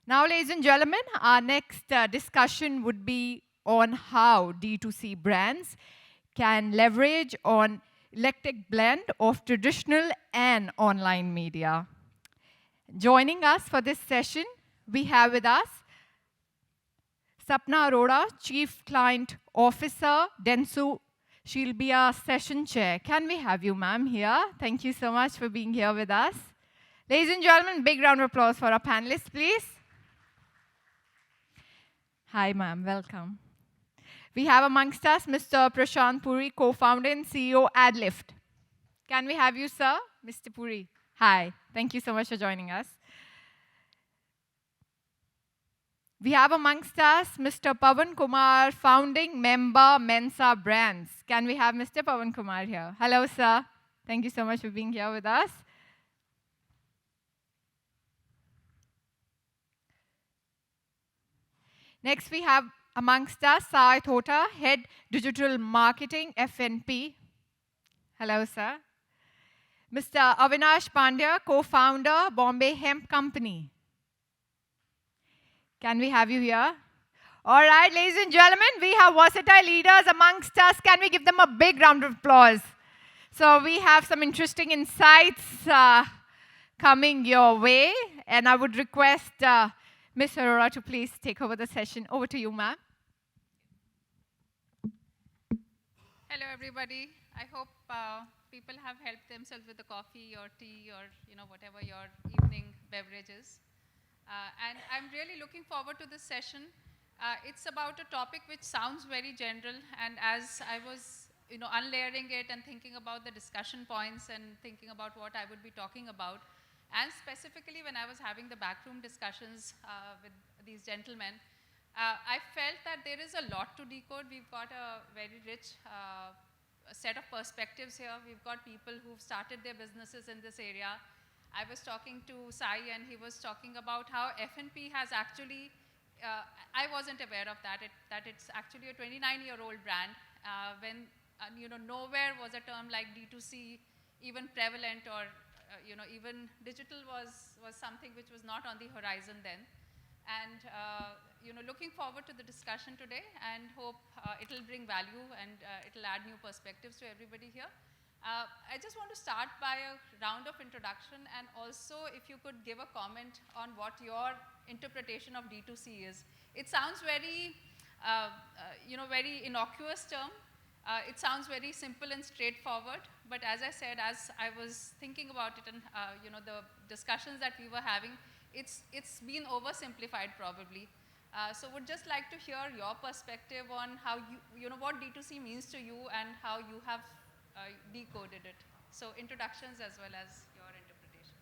Now, ladies and gentlemen, our next discussion would be on how D2C brands can leverage on eclectic blend of traditional and online media. Joining us for this session, we have with us Sapna Arora, Chief Client Officer, Densu. She'll be our session chair. Can we have you, ma'am, here? Thank you so much for being here with us. Ladies and gentlemen, big round of applause for our panelists, please. Hi, ma'am. Welcome. We have amongst us Mr. Prashant Puri, co-founder and CEO AdLift. Can we have you, sir? Mr. Puri. Hi. Thank you so much for joining us. We have amongst us Mr. Pawan Kumar, founding member Mensa Brands. Can we have Mr. Pawan Kumar here? Hello, sir. Thank you so much for being here with us. Next, we have amongst us Sai Thota, Head Digital Marketing, FNP. Hello, sir. Mr. Avinash Pandya, co-founder, Bombay Hemp Company. Can we have you here? All right, ladies and gentlemen, we have versatile leaders amongst us. Can we give them a big round of applause? So we have some interesting insights coming your way, and I would request Ms. Arora to please take over the session. Over to you, ma'am. Hello, everybody. I hope people have helped themselves with the coffee or tea or whatever your evening beverage is. And I'm really looking forward to this session. It's about a topic which sounds very general, and as I was unlayering it and thinking about the discussion points and thinking about what I would be talking about, and specifically when I was having the backroom discussions with these gentlemen, I felt that there is a lot to decode. We've got a very rich set of perspectives here. We've got people who've started their businesses in this area. I was talking to Sai, and he was talking about how FNP has actually, I wasn't aware of that, that it's actually a 29-year-old brand when nowhere was a term like D2C even prevalent, or even digital was something which was not on the horizon then. And looking forward to the discussion today, and hope it'll bring value and it'll add new perspectives to everybody here. I just want to start by a round of introduction, and also if you could give a comment on what your interpretation of D2C is. It sounds very, very innocuous term. It sounds very simple and straightforward, but as I said, as I was thinking about it and the discussions that we were having, it's been oversimplified probably. So would just like to hear your perspective on how what D2C means to you and how you have decoded it. So introductions as well as your interpretation.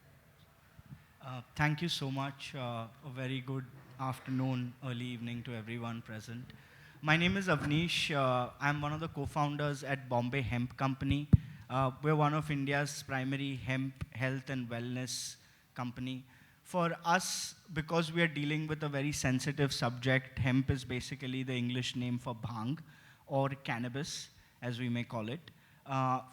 Thank you so much. A very good afternoon, early evening to everyone present. My name is Avnish. I'm one of the co-founders at Bombay Hemp Company. We're one of India's primary hemp health and wellness company. For us, because we are dealing with a very sensitive subject, hemp is basically the English name for bhang, or cannabis, as we may call it.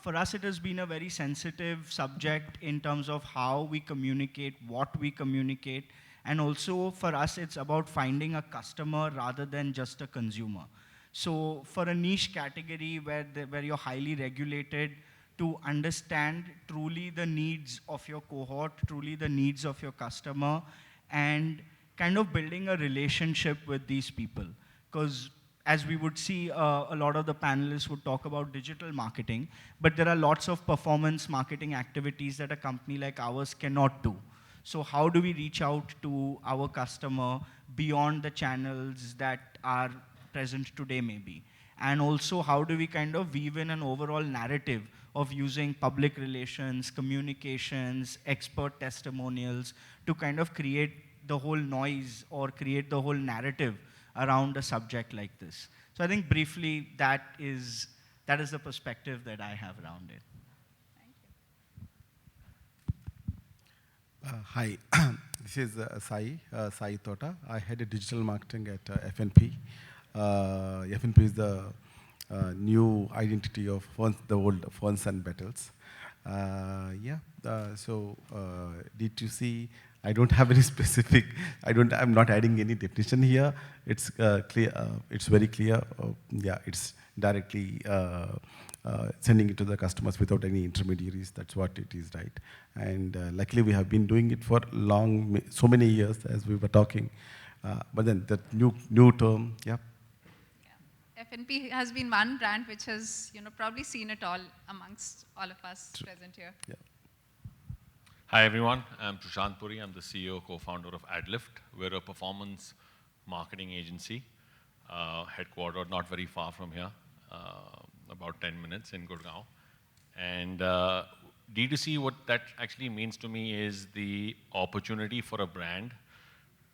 For us, it has been a very sensitive subject in terms of how we communicate, what we communicate, and also for us, it's about finding a customer rather than just a consumer. So for a niche category where you're highly regulated, to understand truly the needs of your cohort, truly the needs of your customer, and kind of building a relationship with these people. Because as we would see, a lot of the panelists would talk about digital marketing, but there are lots of performance marketing activities that a company like ours cannot do. So how do we reach out to our customer beyond the channels that are present today maybe? And also, how do we kind of weave in an overall narrative of using public relations, communications, expert testimonials to kind of create the whole noise or create the whole narrative around a subject like this. So I think briefly that is the perspective that I have around it. Thank you. Hi, this is Sai Thota. I head a digital marketing at FNP. FNP is the new identity of the old Ferns and Battles. So D2C I don't have any specific, I'm not adding any definition here. It's clear, it's very clear. Yeah, it's directly sending it to the customers without any intermediaries. That's what it is, right? And luckily we have been doing it for so many years as we were talking. But then the new term, yeah. FNP has been one brand which has, probably seen it all amongst all of us present here. Yeah. Hi everyone, I'm Prashant Puri. I'm the CEO, co-founder of AdLift. We're a performance marketing agency, headquartered not very far from here, about 10 minutes in Gurgaon. And D2C, what that actually means to me is the opportunity for a brand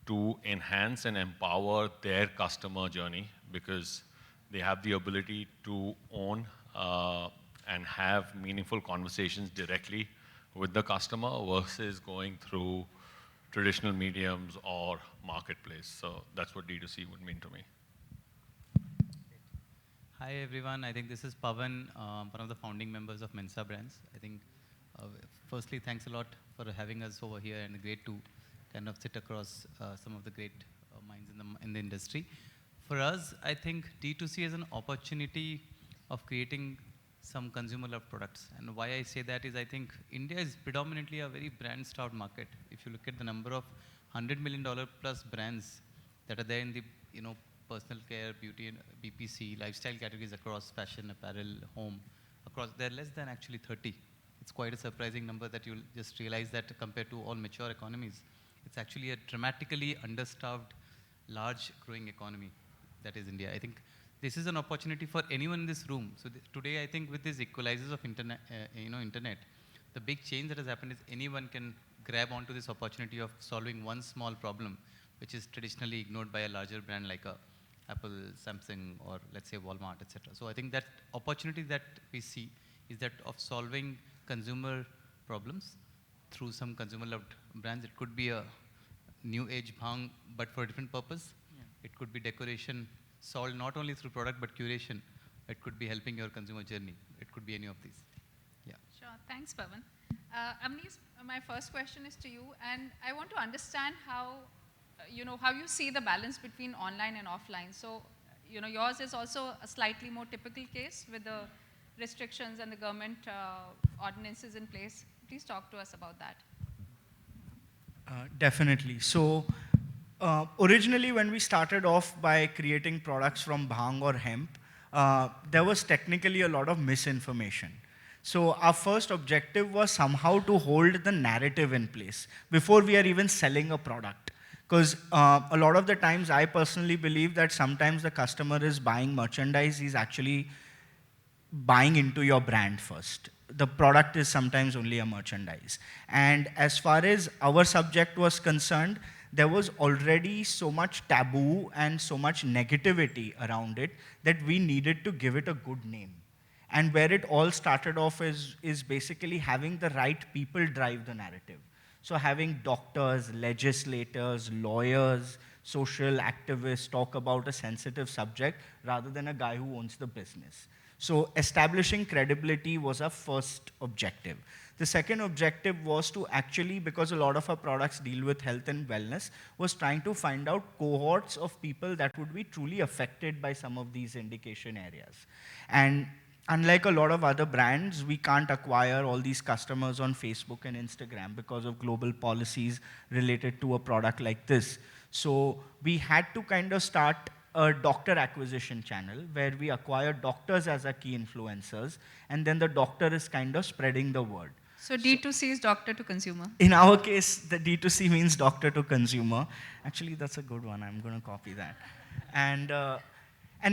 to enhance and empower their customer journey, because they have the ability to own and have meaningful conversations directly with the customer versus going through traditional mediums or marketplace. So that's what D2C would mean to me. Hi everyone, I think this is Pavan, one of the founding members of Mensa Brands. I think, firstly, thanks a lot for having us over here, and great to kind of sit across some of the great minds in the industry. For us, I think D2C is an opportunity of creating some consumer love products. And why I say that is, I think India is predominantly a very brand starved market. If you look at the number of $100 million plus brands that are there in the personal care, beauty, and BPC, lifestyle categories across fashion, apparel, home, across, they're less than actually 30. It's quite a surprising number that you'll just realize that compared to all mature economies, it's actually a dramatically understaffed, large growing economy that is India. I think this is an opportunity for anyone in this room. So today, I think with these equalizers of internet, the big change that has happened is anyone can grab onto this opportunity of solving one small problem, which is traditionally ignored by a larger brand like Apple, Samsung, or let's say Walmart, etc. So I think that opportunity that we see is that of solving consumer problems through some consumer loved brands. It could be a new age bhang, but for a different purpose. Yeah. It could be decoration solved not only through product, but curation. It could be helping your consumer journey. It could be any of these. Yeah. Sure. Thanks, Pavan. Amnish, my first question is to you, and I want to understand how, how you see the balance between online and offline. So, yours is also a slightly more typical case with the restrictions and the government ordinances in place. Please talk to us about that. Definitely. So, originally when we started off by creating products from bhang or hemp, there was technically a lot of misinformation. So our first objective was somehow to hold the narrative in place before we are even selling a product. Because a lot of the times I personally believe that sometimes the customer is buying merchandise, he's actually buying into your brand first. The product is sometimes only a merchandise. And as far as our subject was concerned, there was already so much taboo and so much negativity around it that we needed to give it a good name. And where it all started off is basically having the right people drive the narrative. So having doctors, legislators, lawyers, social activists talk about a sensitive subject rather than a guy who owns the business. So establishing credibility was our first objective. The second objective was to actually, because a lot of our products deal with health and wellness, was trying to find out cohorts of people that would be truly affected by some of these indication areas. And unlike a lot of other brands, we can't acquire all these customers on Facebook and Instagram because of global policies related to a product like this. So we had to kind of start a doctor acquisition channel where we acquire doctors as our key influencers, and then the doctor is kind of spreading the word. So D2C is doctor to consumer. In our case, the D2C means doctor to consumer. Actually, that's a good one. I'm going to copy that. And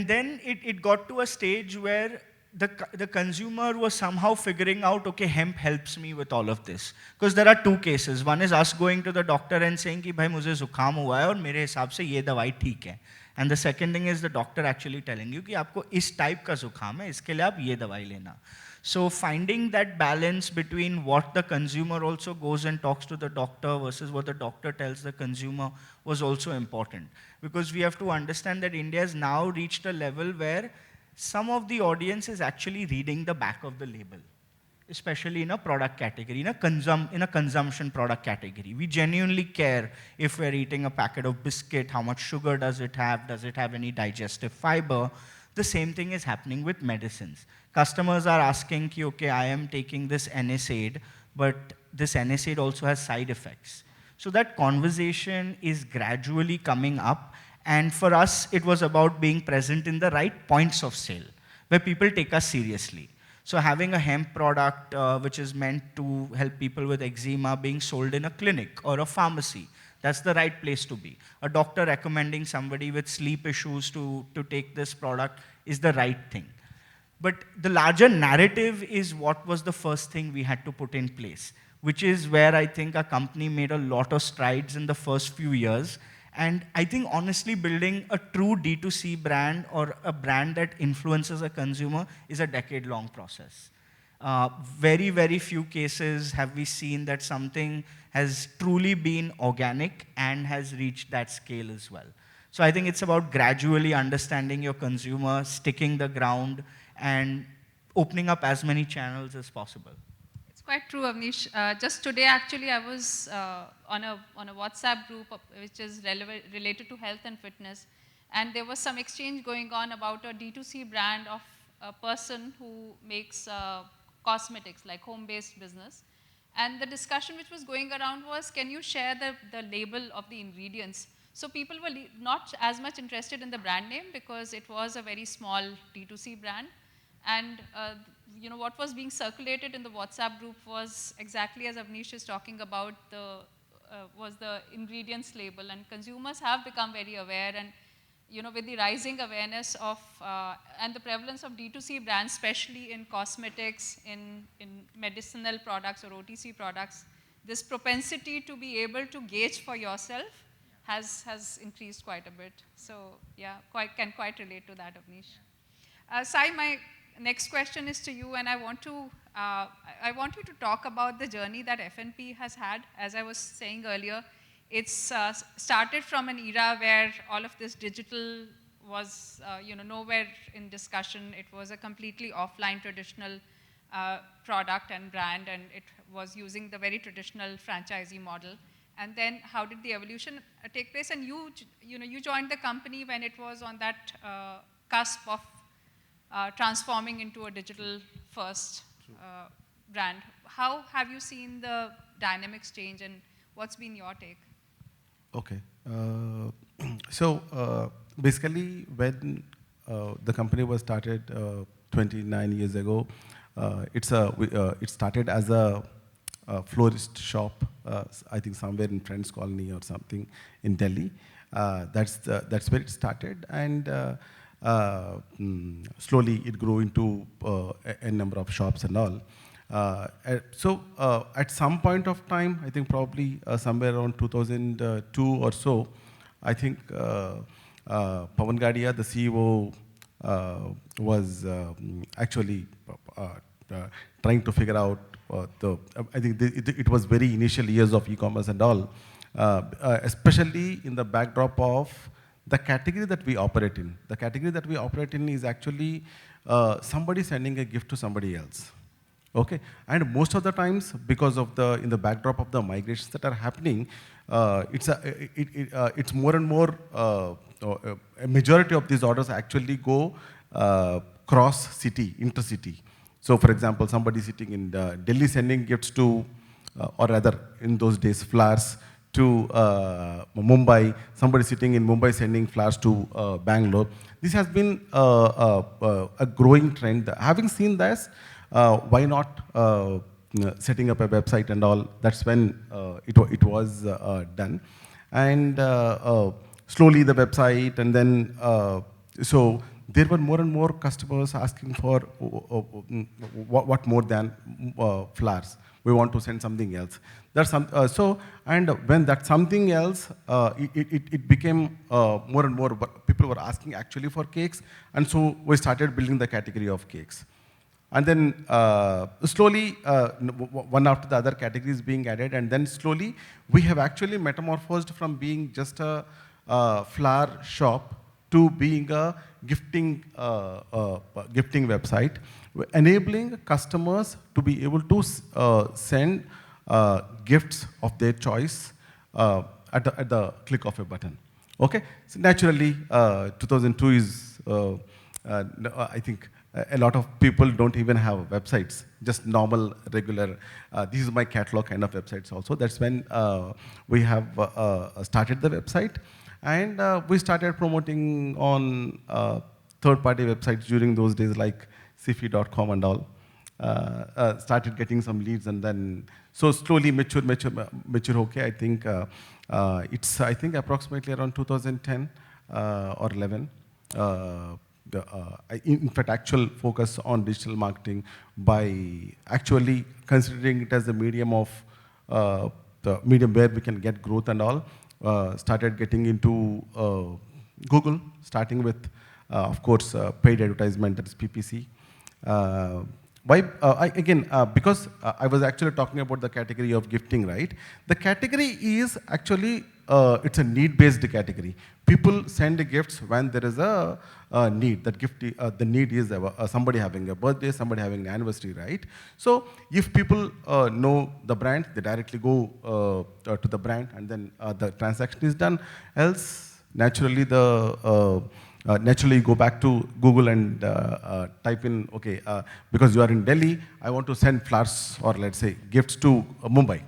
then it got to a stage where the consumer was somehow figuring out, okay, hemp helps me with all of this. Because there are two cases. One is us going to the doctor and saying, कि भाई मुझे जुकाम हुआ है और मेरे हिसाब से ये दवाई ठीक है. And the second thing is the doctor actually telling you कि आपको इस type का जुकाम है, इसके लिए आप ये दवाई लेना. So finding that balance between what the consumer also goes and talks to the doctor versus what the doctor tells the consumer was also important. Because we have to understand that India has now reached a level where some of the audience is actually reading the back of the label. especially in a product category, in a consumption product category. We genuinely care if we're eating a packet of biscuit, how much sugar does it have any digestive fiber. The same thing is happening with medicines. Customers are asking, ki, okay, I am taking this NSAID, but this NSAID also has side effects. So that conversation is gradually coming up, and for us, it was about being present in the right points of sale, where people take us seriously. So having a hemp product which is meant to help people with eczema being sold in a clinic or a pharmacy, that's the right place to be. A doctor recommending somebody with sleep issues to take this product is the right thing. But the larger narrative is what was the first thing we had to put in place, which is where I think our company made a lot of strides in the first few years. And I think honestly building a true D2C brand or a brand that influences a consumer is a decade-long process. Very, very few cases have we seen that something has truly been organic and has reached that scale as well. So I think it's about gradually understanding your consumer, sticking the ground, and opening up as many channels as possible. It's quite true, Avnish. Just today, actually, I was on a WhatsApp group which is related to health and fitness, and there was some exchange going on about a D2C brand of a person who makes cosmetics, like home-based business. And the discussion which was going around was, can you share the label of the ingredients? So people were not as much interested in the brand name because it was a very small D2C brand. And what was being circulated in the WhatsApp group was exactly as Avnish is talking about, was the ingredients label. And consumers have become very aware, and with the rising awareness of and the prevalence of D2C brands, especially in cosmetics, in medicinal products or OTC products, this propensity to be able to gauge for yourself has increased quite a bit. So yeah, can quite relate to that, Avnish. Sai, my next question is to you, and I want you to talk about the journey that F&P has had. As I was saying earlier, it's started from an era where all of this digital was nowhere in discussion. It was a completely offline traditional product and brand, and it was using the very traditional franchisee model. And then how did the evolution take place? And you joined the company when it was on that cusp of transforming into a digital-first brand. How have you seen the dynamics change, and what's been your take? Okay. So basically, when the company was started 29 years ago, it started as a florist shop, I think somewhere in Friends Colony or something in Delhi. That's where it started, and slowly it grew into a number of shops and all. So at some point of time, I think probably somewhere around 2002 or so, I think Pawan Gadia, the CEO, was actually trying to figure out I think it was very initial years of e-commerce and all, especially in the backdrop of the category that we operate in. The category that we operate in is actually somebody sending a gift to somebody else. Okay, and most of the times, because of in the backdrop of the migrations that are happening, it's more and more, a majority of these orders actually go cross city, intercity. So for example, somebody sitting in Delhi sending gifts to, or rather in those days, flowers to Mumbai, somebody sitting in Mumbai sending flowers to Bangalore. This has been a growing trend. Having seen this, why not setting up a website and all? That's when it was done. And slowly the website, and then, so there were more and more customers asking for what more than flowers. We want to send something else. That's and when that something else, it became more and more, people were asking actually for cakes, and so we started building the category of cakes. And then slowly, one after the other categories being added, and then slowly, we have actually metamorphosed from being just a flower shop to being a gifting website, enabling customers to be able to send gifts of their choice at the click of a button. Okay, so naturally, 2002 is, I think, a lot of people don't even have websites, just normal, regular, this is my catalog kind of websites also. That's when we have started the website. And we started promoting on third-party websites during those days, like Sifi.com and all. Started getting some leads, and then so slowly mature. Okay, I think it's approximately around 2010 or 11. In fact, actual focus on digital marketing by actually considering it as a medium of the medium where we can get growth and all. Started getting into Google, starting with, of course, paid advertisement, that is PPC. Because I was actually talking about the category of gifting, right? The category is actually, it's a need-based category. People send gifts when there is a need. That gift, the need is somebody having a birthday, somebody having an anniversary, right? So if people know the brand, they directly go to the brand, and then the transaction is done. Else, naturally, naturally you go back to Google and type in, okay, because you are in Delhi, I want to send flowers or let's say gifts to Mumbai.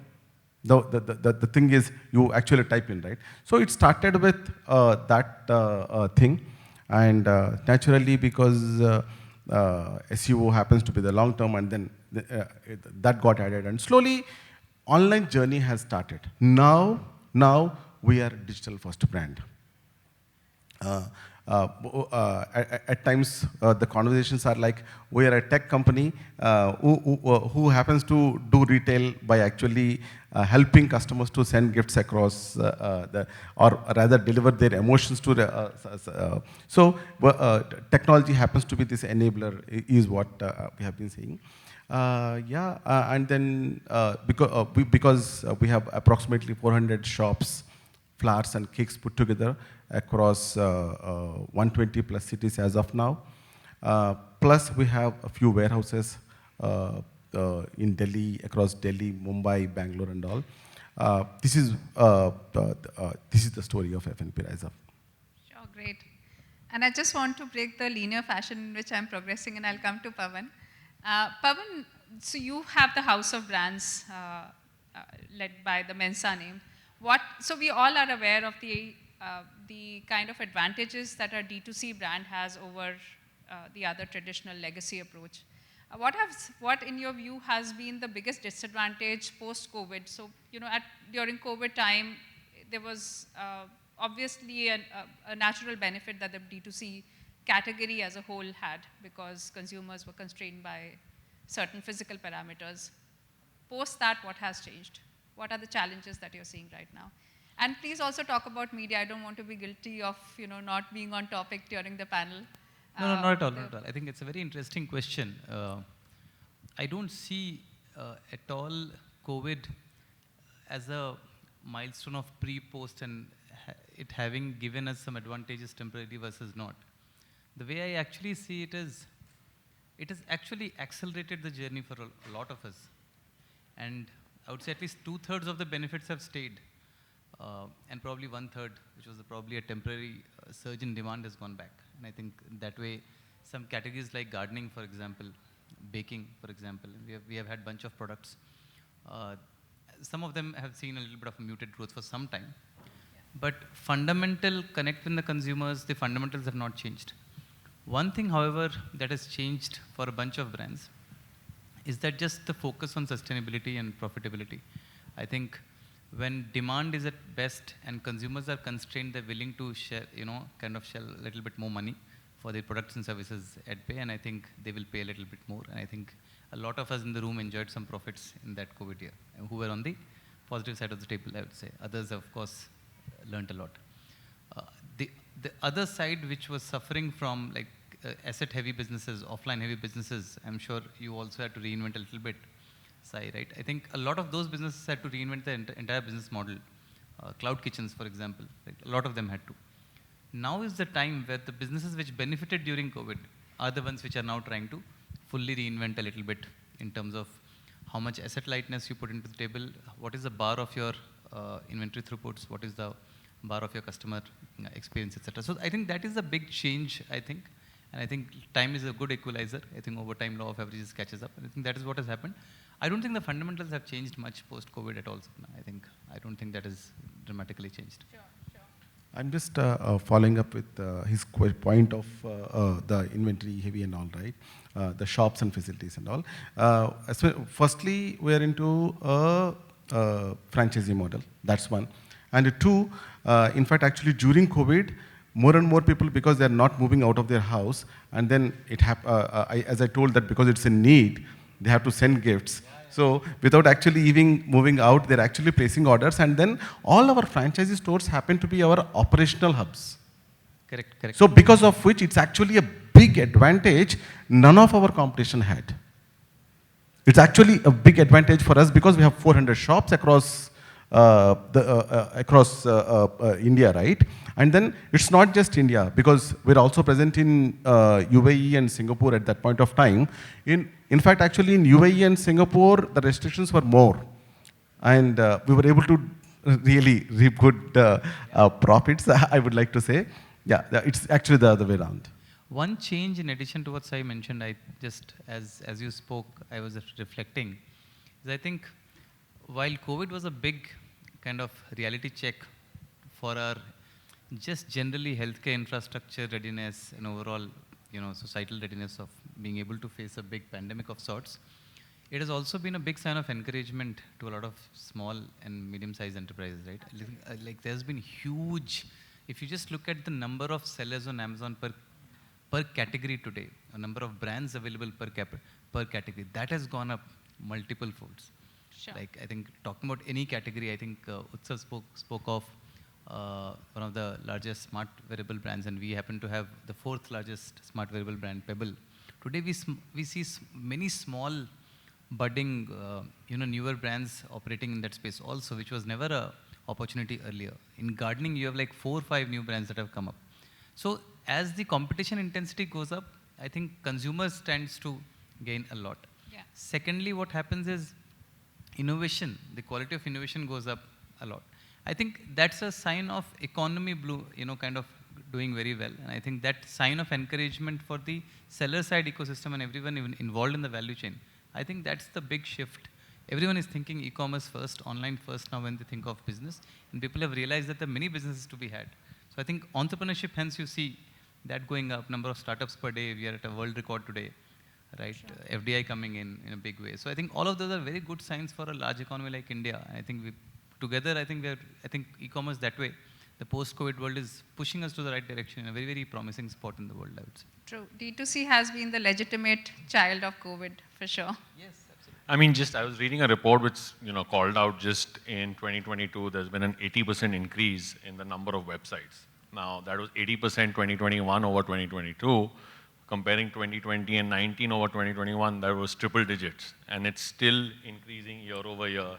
The thing is, you actually type in, right? So it started with that thing, and naturally, because SEO happens to be the long term, and then that got added, and slowly, online journey has started. Now we are a digital first brand. At times, the conversations are like, we are a tech company who happens to do retail by actually helping customers to send gifts across, or rather deliver their emotions to the. Technology happens to be this enabler, is what we have been saying. And then because we have approximately 400 shops, flowers and cakes put together across 120 plus cities as of now. Plus we have a few warehouses in Delhi, across Delhi, Mumbai, Bangalore and all. This is the story of FNP Rise Up. Sure, great. And I just want to break the linear fashion in which I'm progressing, and I'll come to Pawan. Pawan, so you have the house of brands led by the Mensa name. So we all are aware of the kind of advantages that our D2C brand has over the other traditional legacy approach. What in your view has been the biggest disadvantage post-COVID? So, during COVID time, there was obviously a natural benefit that the D2C category as a whole had, because consumers were constrained by certain physical parameters. Post that, what has changed? What are the challenges that you're seeing right now? And please also talk about media. I don't want to be guilty of not being on topic during the panel. No, not at all. Not at all. I think it's a very interesting question. I don't see at all COVID as a milestone of pre-post and it having given us some advantages temporarily versus not. The way I actually see it is, it has actually accelerated the journey for a lot of us. And I would say at least 2/3 of the benefits have stayed. And probably 1/3, which was probably a temporary surge in demand, has gone back. And I think that way, some categories like gardening, for example, baking, for example, we have had a bunch of products. Some of them have seen a little bit of a muted growth for some time. But fundamental connect with the consumers, the fundamentals have not changed. One thing, however, that has changed for a bunch of brands is that just the focus on sustainability and profitability. I think when demand is at best and consumers are constrained, they're willing to share, kind of shell a little bit more money for their products and services at pay, and I think they will pay a little bit more. And I think a lot of us in the room enjoyed some profits in that COVID year, who were on the positive side of the table, I would say. Others, of course, learned a lot. The other side, which was suffering from like asset-heavy businesses, offline-heavy businesses, I'm sure you also had to reinvent a little bit, Sai, right? I think a lot of those businesses had to reinvent the entire business model. Cloud kitchens, for example, right? A lot of them had to. now is the time where the businesses which benefited during COVID are the ones which are now trying to fully reinvent a little bit in terms of how much asset lightness you put into the table, what is the bar of your inventory throughputs, what is the bar of your customer experience, etc. So I think that is a big change, I think. And I think time is a good equalizer. I think over time, law of averages catches up. And I think that is what has happened. I don't think the fundamentals have changed much post-COVID at all. I don't think that has dramatically changed. Sure, sure. I'm just following up with his point of the inventory heavy and all, right? The shops and facilities and all. Firstly, we are into a franchisee model. That's one. And two, in fact, actually during COVID, more and more people, because they're not moving out of their house, and then as I told that because it's a need, they have to send gifts. So without actually even moving out, they're actually placing orders, and then all our franchisee stores happen to be our operational hubs. Correct. So because of which it's actually a big advantage none of our competition had. It's actually a big advantage for us because we have 400 shops across India, right? And then it's not just India, because we're also present in UAE and Singapore at that point of time. In fact, actually in UAE and Singapore, the restrictions were more. And we were able to really reap good profits, I would like to say. Yeah, it's actually the other way around. One change in addition to what Sai mentioned, as you spoke, I was reflecting, is I think while COVID was a big kind of reality check for our just generally healthcare infrastructure readiness and overall, societal readiness of being able to face a big pandemic of sorts, it has also been a big sign of encouragement to a lot of small and medium-sized enterprises, right? Like there's been huge, if you just look at the number of sellers on Amazon per category today, a number of brands available per category, that has gone up multiple folds. Sure. Like I think talking about any category, I think Utsav spoke of one of the largest smart wearable brands, and we happen to have the 4th largest smart wearable brand, Pebble. Today we see many small budding, newer brands operating in that space also, which was never a opportunity earlier. In gardening, you have like 4 or 5 new brands that have come up. So as the competition intensity goes up, I think consumers tends to gain a lot. Yeah. Secondly, what happens is innovation, the quality of innovation goes up a lot. I think that's a sign of economy kind of doing very well. And I think that sign of encouragement for the seller side ecosystem and everyone even involved in the value chain, I think that's the big shift. Everyone is thinking e-commerce first, online first now when they think of business. And people have realized that there are many businesses to be had. So I think entrepreneurship, hence you see that going up, number of startups per day, we are at a world record today, right? Sure. FDI coming in a big way. So I think all of those are very good signs for a large economy like India. And I think I think e-commerce that way, the post-COVID world is pushing us to the right direction in a very, very promising spot in the world, I would say. True. D2C has been the legitimate child of COVID, for sure. Yes, absolutely. I mean, I was reading a report which, called out just in 2022, there's been an 80% increase in the number of websites. Now, that was 80% 2021 over 2022. Comparing 2020 and 19 over 2021, that was triple digits. And it's still increasing year over year,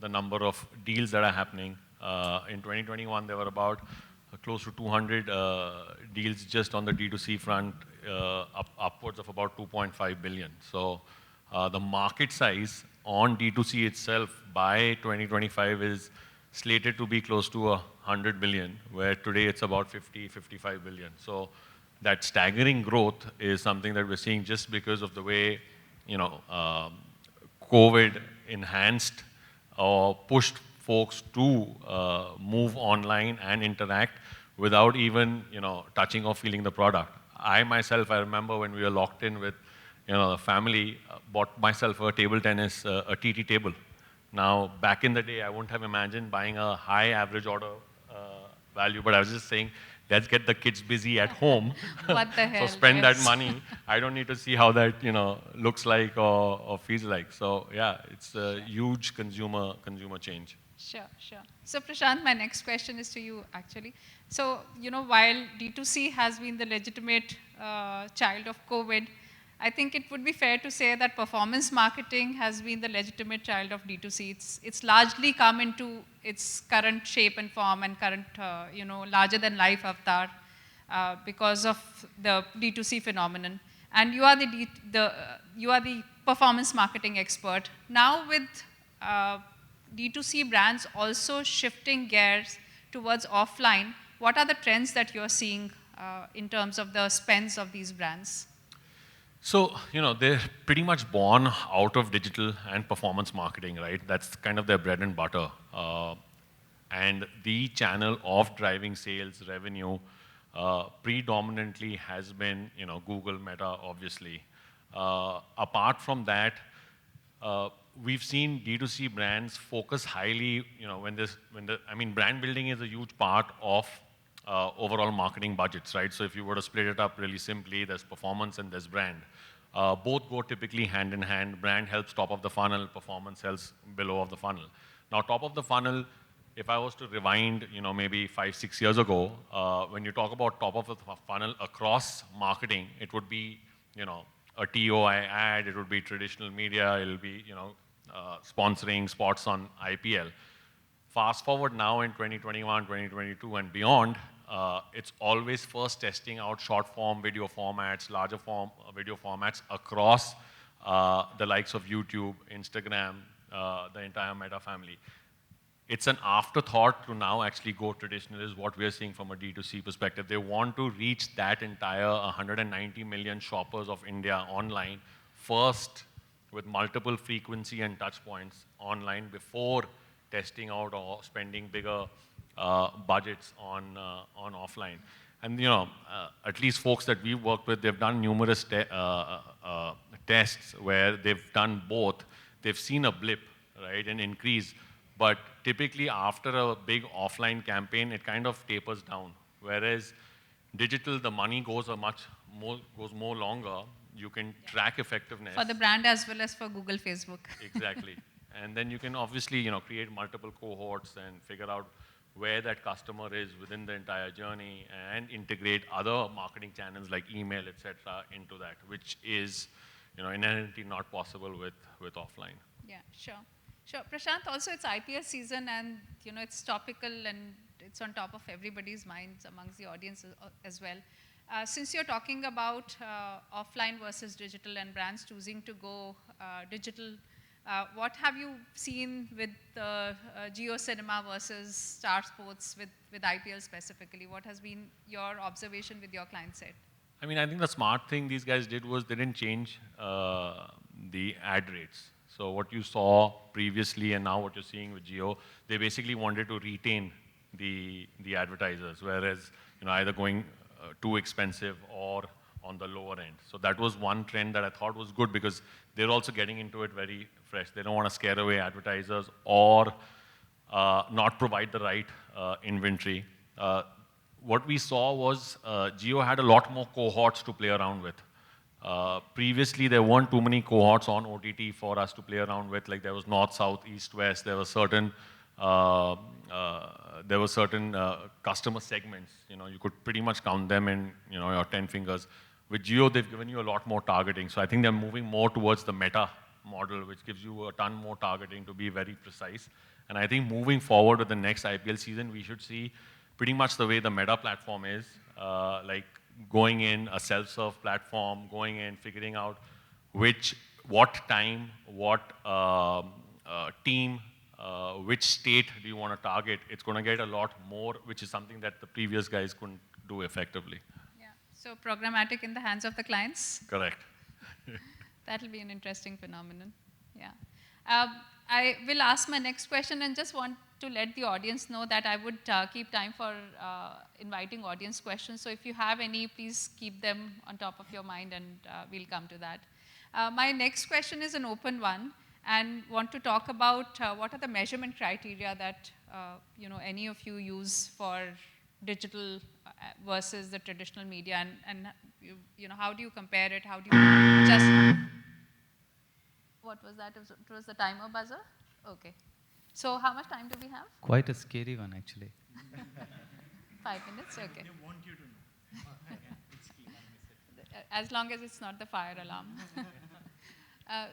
the number of deals that are happening. In 2021, there were about close to 200 deals just on the D2C front, upwards of about 2.5 billion. So the market size on D2C itself by 2025 is slated to be close to 100 billion, where today it's about 55 billion. So that staggering growth is something that we're seeing just because of the way, COVID enhanced or pushed folks to move online and interact without even, touching or feeling the product. I remember when we were locked in with, the family, bought myself a table tennis, a TT table. Now, back in the day, I wouldn't have imagined buying a high average order value, but I was just saying, let's get the kids busy at home. What the hell? So spend yes. that money. I don't need to see how that, looks like or feels like. So yeah, it's a huge consumer change. Sure. So Prashant, my next question is to you actually. So, while D2C has been the legitimate child of COVID, I think it would be fair to say that performance marketing has been the legitimate child of D2C. It's largely come into its current shape and form and current, larger than life avatar. because of the D2C phenomenon. And you are you are the performance marketing expert. Now with D2C brands also shifting gears towards offline, what are the trends that you're seeing in terms of the spends of these brands? So, they're pretty much born out of digital and performance marketing, right? That's kind of their bread and butter. And the channel of driving sales revenue predominantly has been, Google, Meta, obviously. Apart from that, we've seen D2C brands focus highly, brand building is a huge part of overall marketing budgets, right? So if you were to split it up really simply, there's performance and there's brand. Both go typically hand in hand. Brand helps top of the funnel, performance helps below of the funnel. Now, top of the funnel, if I was to rewind, maybe 5-6 years ago, when you talk about top of the funnel across marketing, it would be, a TOI ad, it would be traditional media, it'll be, sponsoring spots on IPL. Fast forward now in 2021, 2022 and beyond, it's always first testing out short form video formats, larger form video formats across the likes of YouTube, Instagram, the entire Meta family. It's an afterthought to now actually go traditional is what we're seeing from a D2C perspective. They want to reach that entire 190 million shoppers of India online first with multiple frequency and touch points online before testing out or spending bigger budgets on offline. And at least folks that we've worked with, they've done numerous tests where they've done both. They've seen a blip, right, an increase. But typically after a big offline campaign, it kind of tapers down. Whereas digital, the money goes more longer. You can track effectiveness. For the brand as well as for Google, Facebook. Exactly. And then you can obviously, create multiple cohorts and figure out where that customer is within the entire journey and integrate other marketing channels like email, etc., into that, which is, inherently not possible with offline. Yeah, sure. Sure. Prashant, also it's IPL season and, it's topical and it's on top of everybody's minds amongst the audience as well. Since you're talking about offline versus digital and brands choosing to go digital, what have you seen with Jio Cinema versus Star Sports with IPL specifically? What has been your observation with your client set? I think the smart thing these guys did was they didn't change the ad rates. So what you saw previously and now what you're seeing with Jio, they basically wanted to retain the advertisers, whereas either going too expensive or on the lower end. So that was one trend that I thought was good because they're also getting into it very fresh. They don't want to scare away advertisers or not provide the right inventory. What we saw was Jio had a lot more cohorts to play around with. Previously, there weren't too many cohorts on OTT for us to play around with. Like there was north, south, east, west. There were certain customer segments. You could pretty much count them in your 10 fingers. With Jio, they've given you a lot more targeting. So I think they're moving more towards the Meta model, which gives you a ton more targeting to be very precise. And I think moving forward with the next IPL season, we should see pretty much the way the Meta platform is, like going in a self-serve platform, going in, figuring out what time, what team, which state do you want to target. It's going to get a lot more, which is something that the previous guys couldn't do effectively. Yeah. So programmatic in the hands of the clients? Correct. That'll be an interesting phenomenon. Yeah. I will ask my next question and just want to let the audience know that I would keep time for inviting audience questions. So if you have any, please keep them on top of your mind and we'll come to that. My next question is an open one and want to talk about what are the measurement criteria that any of you use for digital versus the traditional media and how do you compare it? How do you just... What was that? It was the timer buzzer? Okay. So how much time do we have? Quite a scary one, actually. 5 minutes? Okay. They want you to know. As long as it's not the fire alarm.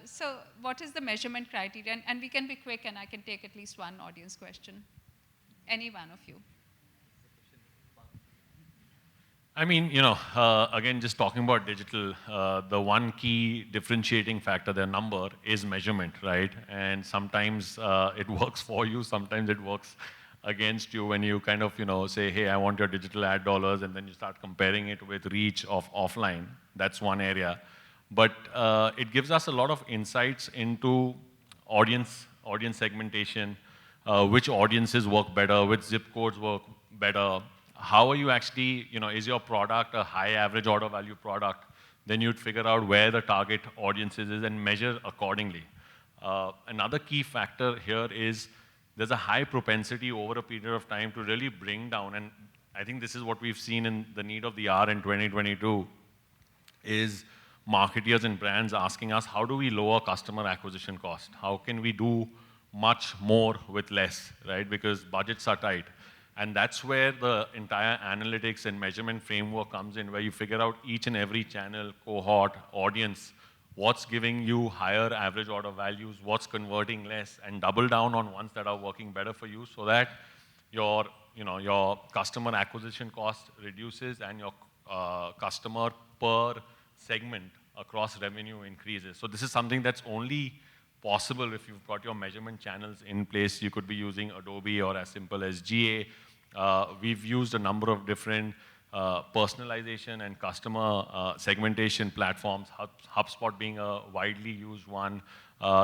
So what is the measurement criteria? And we can be quick and I can take at least one audience question. Any one of you. I mean, again, just talking about digital, the one key differentiating factor, their number, is measurement, right? And sometimes it works for you, sometimes it works against you when you kind of, say, hey, I want your digital ad dollars, and then you start comparing it with reach of offline. That's one area. But it gives us a lot of insights into audience segmentation, which audiences work better, which zip codes work better. How are you actually, is your product a high average order value product? Then you'd figure out where the target audiences is and measure accordingly. Another key factor here is there's a high propensity over a period of time to really bring down, and I think this is what we've seen in the need of the hour in 2022, is marketeers and brands asking us, how do we lower customer acquisition cost? How can we do much more with less, right? Because budgets are tight. And that's where the entire analytics and measurement framework comes in, where you figure out each and every channel, cohort, audience, what's giving you higher average order values, what's converting less, and double down on ones that are working better for you so that your customer acquisition cost reduces and your customer per segment across revenue increases. So this is something that's only possible if you've got your measurement channels in place. You could be using Adobe or as simple as GA. We've used a number of different personalization and customer segmentation platforms, HubSpot being a widely used one.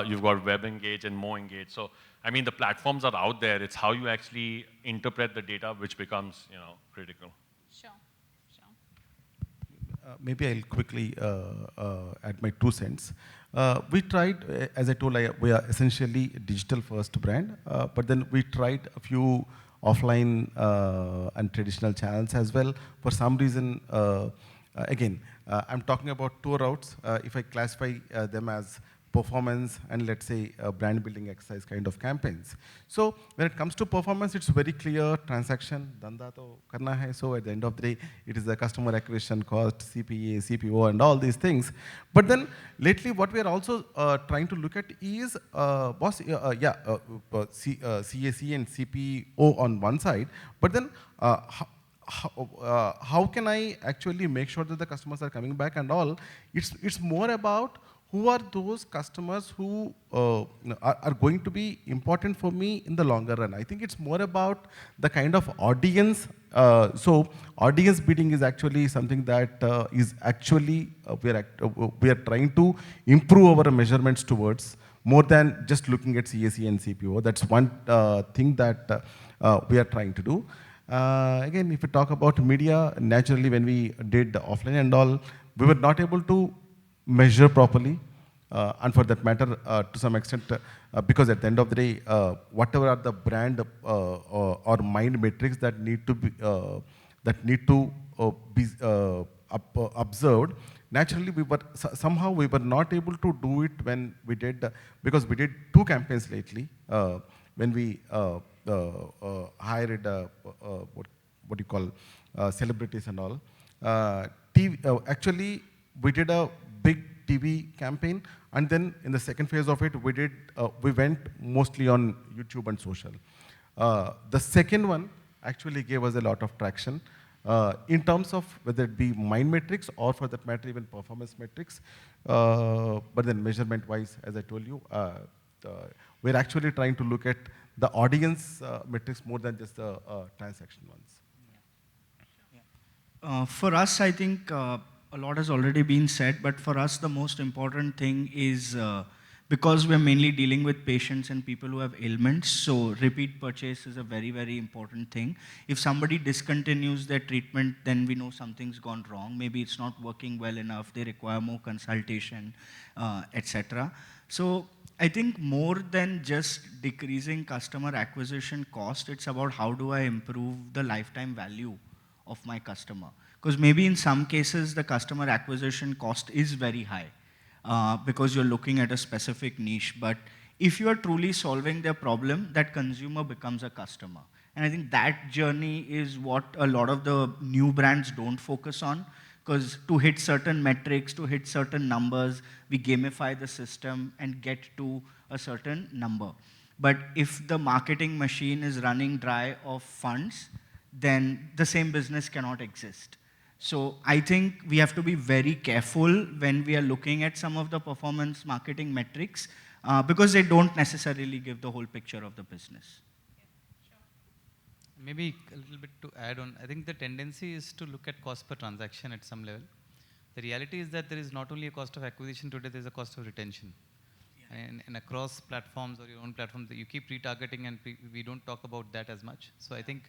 You've got Web Engage and Mo Engage. So, I mean, the platforms are out there. It's how you actually interpret the data which becomes, critical. Sure. Maybe I'll quickly add my 2 cents. We tried, as I told, we are essentially a digital first brand, but then we tried a few offline and traditional channels as well. For some reason, again, I'm talking about two routes. If I classify them as performance and let's say brand building exercise kind of campaigns. So when it comes to performance, it's very clear, transaction, dhanda to karna hai. So at the end of the day, it is the customer acquisition cost, CPA, CPO and all these things. But then lately what we are also trying to look at is, CAC and CPO on one side, but then how can I actually make sure that the customers are coming back and all? It's more about who are those customers who are going to be important for me in the longer run. I think it's more about the kind of audience. So audience bidding is actually something that is actually we are trying to improve our measurements towards, more than just looking at CAC and CPO. That's one thing that we are trying to do. Again, if we talk about media, naturally when we did offline and all, we were not able to measure properly, and for that matter, to some extent, because at the end of the day, whatever are the brand or mind metrics that need to be observed, naturally somehow we were not able to do it when we did, because we did 2 campaigns lately, when we hired what you call celebrities and all. Actually, we did a big TV campaign, and then in the second phase of it, we went mostly on YouTube and social. The second one actually gave us a lot of traction in terms of whether it be mind metrics or for that matter even performance metrics. But then measurement-wise, as I told you, we're actually trying to look at the audience metrics more than just the transaction ones. For us, I think a lot has already been said, but for us, the most important thing is because we're mainly dealing with patients and people who have ailments, so repeat purchase is a very, very important thing. If somebody discontinues their treatment, then we know something's gone wrong. Maybe it's not working well enough, they require more consultation, etc. So I think more than just decreasing customer acquisition cost, it's about how do I improve the lifetime value of my customer. Because maybe in some cases, the customer acquisition cost is very high because you're looking at a specific niche. But if you are truly solving their problem, that consumer becomes a customer. And I think that journey is what a lot of the new brands don't focus on. Because to hit certain metrics, to hit certain numbers, we gamify the system and get to a certain number. But if the marketing machine is running dry of funds, then the same business cannot exist. So I think we have to be very careful when we are looking at some of the performance marketing metrics because they don't necessarily give the whole picture of the business. Maybe a little bit to add on, I think the tendency is to look at cost per transaction at some level. The reality is that there is not only a cost of acquisition today, there is a cost of retention. And across platforms or your own platform, you keep retargeting and we don't talk about that as much. So I think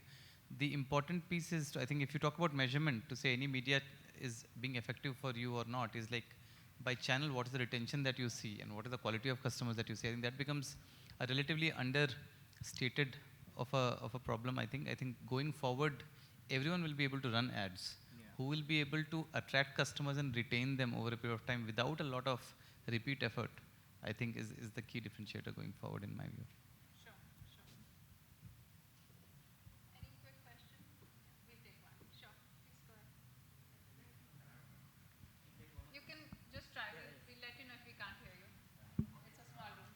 the important piece is, I think if you talk about measurement, to say any media is being effective for you or not, is like by channel, what is the retention that you see and what is the quality of customers that you see. I think that becomes a relatively understated of a problem, I think. I think going forward, everyone will be able to run ads. Who will be able to attract customers and retain them over a period of time without a lot of repeat effort, I think is the key differentiator going forward in my view. Sure, sure. Any quick question? We'll take one. Sure, please go ahead. You can just try. We'll let you know if we can't hear you. It's a small room.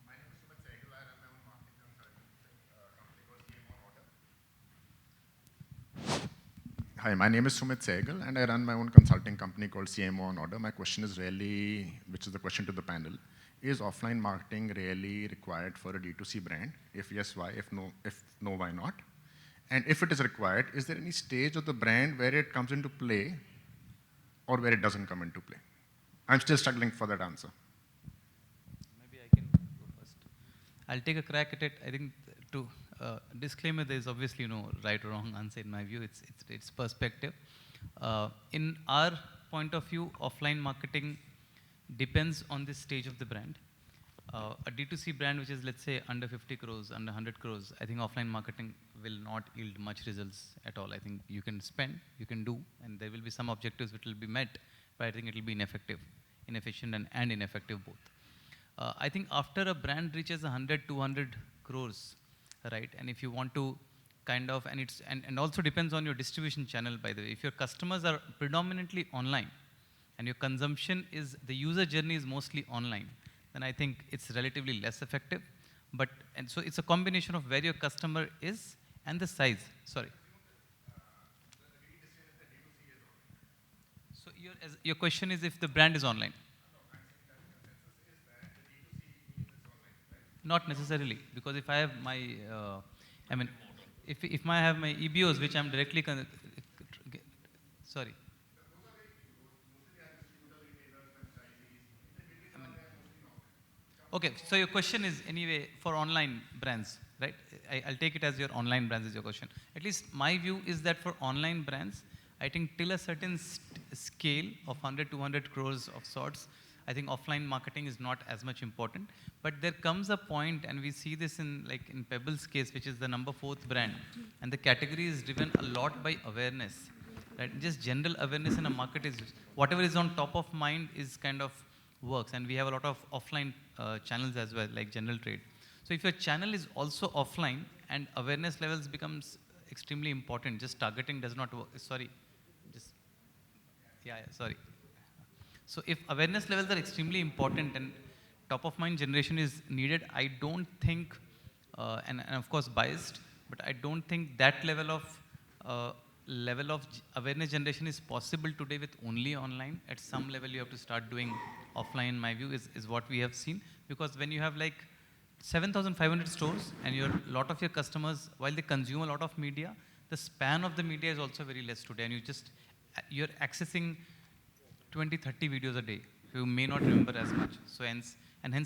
My name is Sumit Sehgal. I run my own marketing consulting company called CMO on Order. Hi, my name is Sumit Sehgal, and I run my own consulting company called CMO on Order. My question is really, which is the question to the panel, is offline marketing really required for a D2C brand? If yes, why? If no, why not? And if it is required, is there any stage of the brand where it comes into play or where it doesn't come into play? I'm still struggling for that answer. Maybe I can go first. I'll take a crack at it. I think to disclaimer, there is obviously no right or wrong answer in my view. It's perspective. In our point of view, offline marketing depends on the stage of the brand. A D2C brand which is, let's say, under 50 crores, under 100 crores, I think offline marketing will not yield much results at all. I think you can spend, you can do, and there will be some objectives which will be met, but I think it will be ineffective, inefficient and ineffective both. I think after a brand reaches 100, 200 crores, right, and if you want to kind of, and also depends on your distribution channel, by the way. If your customers are predominantly online, and your consumption is, the user journey is mostly online, then I think it's relatively less effective. And so it's a combination of where your customer is and the size. Sorry. So your question is if the brand is online? Not necessarily, because if I have my, I mean, if I have my EBOs, which I'm directly, sorry. Okay, so your question is anyway for online brands, right? I'll take it as your online brands is your question. At least my view is that for online brands, I think till a certain scale of 100, 200 crores of sorts, I think offline marketing is not as much important. But there comes a point, and we see this in Pebble's case, which is the number 4th brand, and the category is driven a lot by awareness, right? Just general awareness in a market is, whatever is on top of mind is kind of works, and we have a lot of offline channels as well, like general trade. So if your channel is also offline and awareness levels becomes extremely important, just targeting does not work. Sorry, sorry. So if awareness levels are extremely important and top of mind generation is needed, I don't think, and of course biased, but I don't think that level of awareness generation is possible today with only online. At some level you have to start doing offline, in my view, is what we have seen. Because when you have like 7,500 stores and a lot of your customers, while they consume a lot of media, the span of the media is also very less today, and you're accessing 20, 30 videos a day. You may not remember as much. So hence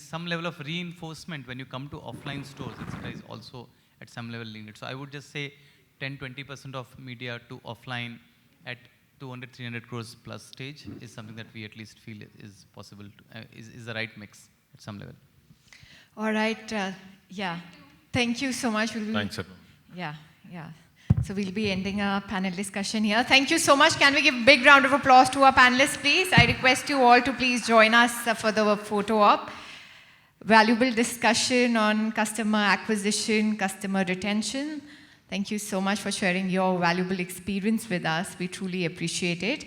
some level of reinforcement when you come to offline stores, etc., is also at some level needed. So I would just say 10-20% of media to offline at 200, 300 crores plus stage is something that we at least feel is possible, is the right mix at some level. All right. Yeah. Thank you so much. Thanks, sir. Yeah. So we'll be ending our panel discussion here. Thank you so much. Can we give a big round of applause to our panelists, please? I request you all to please join us for the photo op. Valuable discussion on customer acquisition, customer retention. Thank you so much for sharing your valuable experience with us. We truly appreciate it.